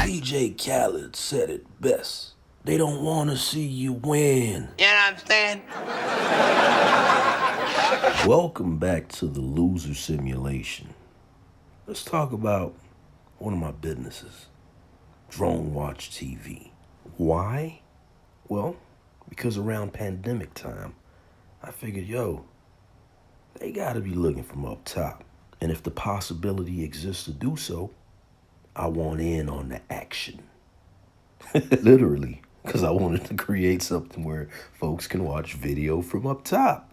DJ Khaled said it best. They don't want to see you win. You know what I'm saying? Welcome back to the loser simulation. Let's talk about one of my businesses, Drone Watch TV. Why? Well, because around pandemic time, I figured, they gotta be looking from up top. And if the possibility exists to do so, I want in on the action. Literally, because I wanted to create something where folks can watch video from up top.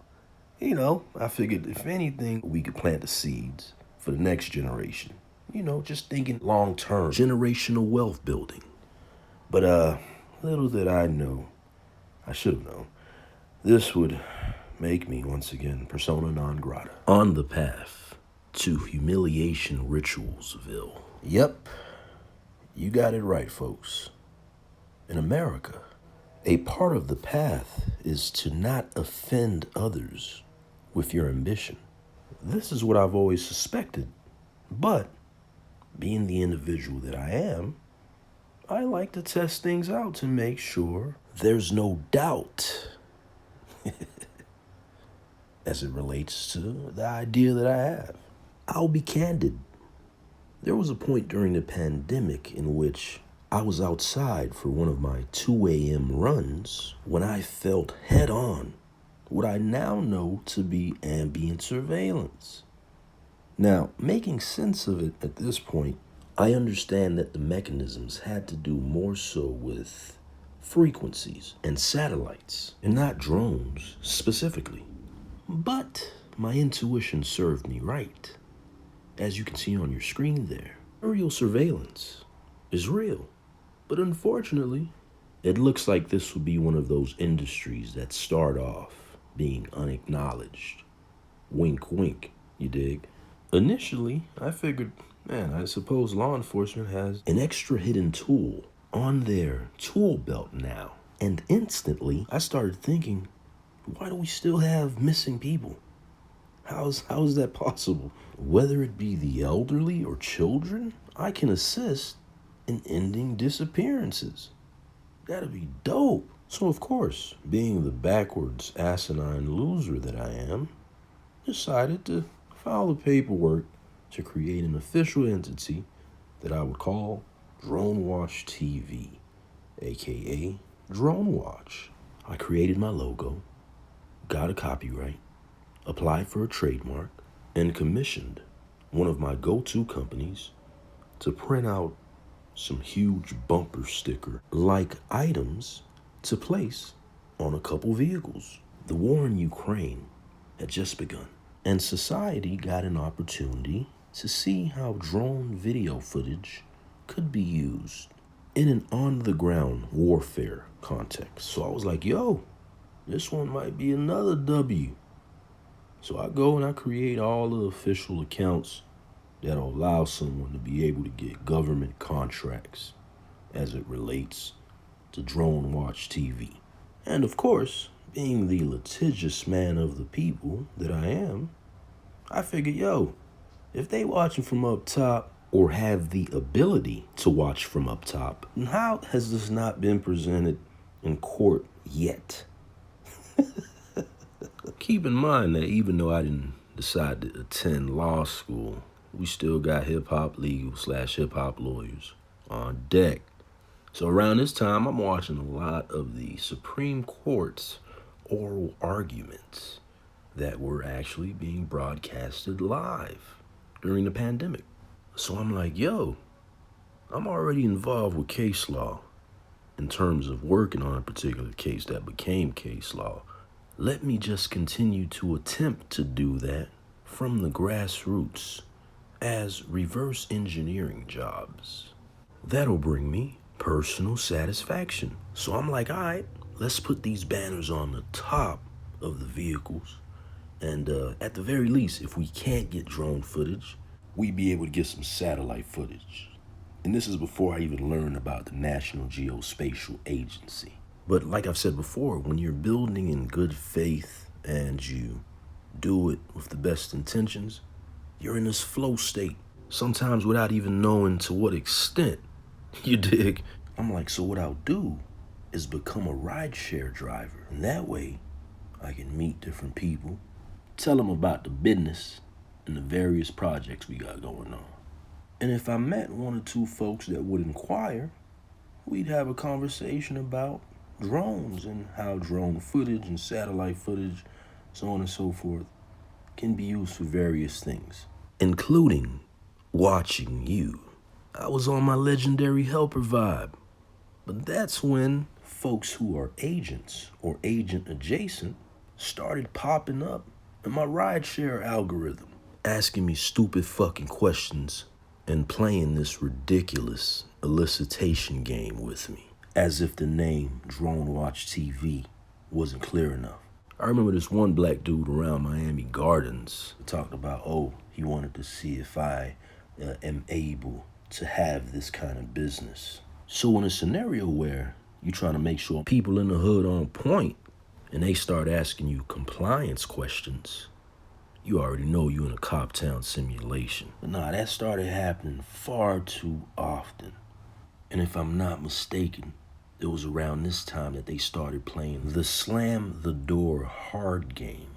I figured if anything, we could plant the seeds for the next generation. Just thinking long term, generational wealth building. But little did I know, I should have known, this would make me once again persona non grata. On the path to humiliation ritualsville. Yep, you got it right, folks. In America, a part of the path is to not offend others with your ambition. This is what I've always suspected, but being the individual that I am, I like to test things out to make sure there's no doubt as it relates to the idea that I have. I'll be candid. There was a point during the pandemic in which I was outside for one of my 2 a.m. runs when I felt head on what I now know to be ambient surveillance. Now, making sense of it at this point, I understand that the mechanisms had to do more so with frequencies and satellites, and not drones specifically. But my intuition served me right. As you can see on your screen there, aerial surveillance is real. But unfortunately, it looks like this will be one of those industries that start off being unacknowledged. Wink, wink, you dig? Initially, I figured, I suppose law enforcement has an extra hidden tool on their tool belt now. And instantly, I started thinking, why do we still have missing people? How is that possible? Whether it be the elderly or children, I can assist in ending disappearances. That'd be dope. So of course, being the backwards asinine loser that I am, decided to file the paperwork to create an official entity that I would call Drone Watch TV, aka Drone Watch. I created my logo, got a copyright, applied for a trademark, and commissioned one of my go-to companies to print out some huge bumper sticker-like items to place on a couple vehicles. The war in Ukraine had just begun, and society got an opportunity to see how drone video footage could be used in an on-the-ground warfare context. So I was like, this one might be another W. So I go and I create all the official accounts that'll allow someone to be able to get government contracts as it relates to Drone Watch TV. And of course, being the litigious man of the people that I am, I figured, if they watching from up top or have the ability to watch from up top, how has this not been presented in court yet? Keep in mind that even though I didn't decide to attend law school, we still got hip-hop legal / hip-hop lawyers on deck. So around this time, I'm watching a lot of the Supreme Court's oral arguments that were actually being broadcasted live during the pandemic. So I'm like, I'm already involved with case law in terms of working on a particular case that became case law. Let me just continue to attempt to do that from the grassroots as reverse engineering jobs. That'll bring me personal satisfaction. So I'm like, all right, let's put these banners on the top of the vehicles. And at the very least, if we can't get drone footage, we'd be able to get some satellite footage. And this is before I even learned about the National Geospatial Agency. But like I've said before, when you're building in good faith and you do it with the best intentions, you're in this flow state, sometimes without even knowing to what extent You dig? I'm like, so what I'll do is become a rideshare driver. And that way, I can meet different people, tell them about the business and the various projects we got going on. And if I met one or two folks that would inquire, we'd have a conversation about drones and how drone footage and satellite footage, so on and so forth, can be used for various things, including watching you. I was on my legendary helper vibe. But that's when folks who are agents or agent adjacent started popping up in my rideshare algorithm, asking me stupid fucking questions and playing this ridiculous elicitation game with me, as if the name Drone Watch TV wasn't clear enough. I remember this one black dude around Miami Gardens talked about, oh, he wanted to see if I am able to have this kind of business. So in a scenario where you're trying to make sure people in the hood are on point and they start asking you compliance questions, you already know you're in a cop town simulation. But nah, that started happening far too often. And if I'm not mistaken, it was around this time that they started playing the slam the door hard game,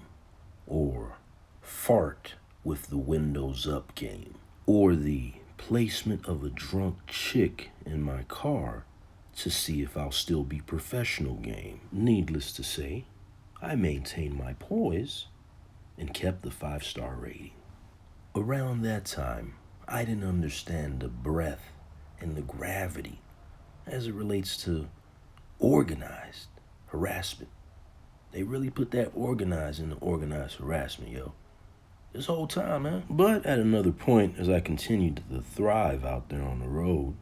or fart with the windows up game, or the placement of a drunk chick in my car to see if I'll still be professional game. Needless to say, I maintained my poise and kept the 5-star rating. Around that time, I didn't understand the breadth and the gravity as it relates to organized harassment. They really put that organized into organized harassment, yo. This whole time, man. But at another point, as I continued to thrive out there on the road,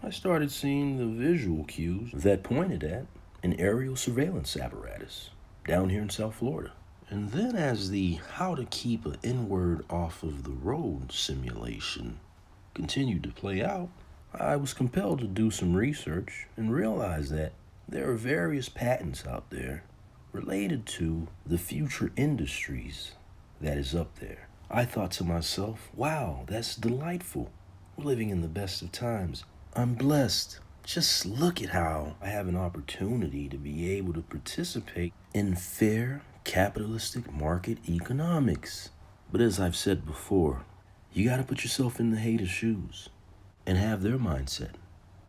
I started seeing the visual cues that pointed at an aerial surveillance apparatus down here in South Florida. And then as the how to keep an N-word off of the road simulation continued to play out, I was compelled to do some research and realize that there are various patents out there related to the future industries that is up there. I thought to myself, wow, that's delightful. We're living in the best of times. I'm blessed. Just look at how I have an opportunity to be able to participate in fair capitalistic market economics. But as I've said before, you gotta put yourself in the haters' shoes and have their mindset.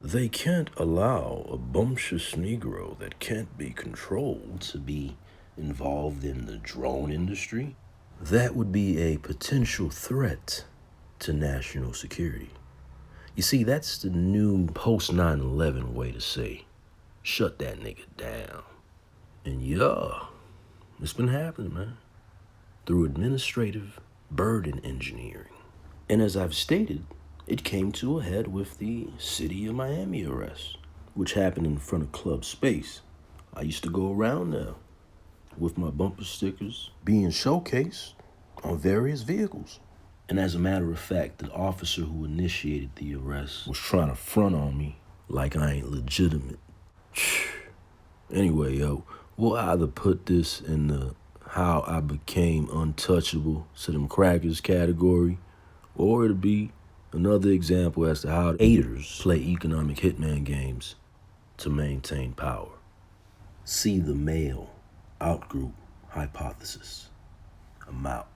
They can't allow a bumptious Negro that can't be controlled to be involved in the drone industry. That would be a potential threat to national security. You see, that's the new post 9/11 way to say, shut that nigga down. And yeah, it's been happening, man, through administrative burden engineering. And as I've stated, it came to a head with the City of Miami arrest, which happened in front of Club Space. I used to go around there with my bumper stickers being showcased on various vehicles. And as a matter of fact, the officer who initiated the arrest was trying to front on me like I ain't legitimate. Anyway, yo, we'll either put this in the how I became untouchable to them crackers category, or it'll be another example as to how haters play economic hitman games to maintain power. See the male outgroup hypothesis. I'm out.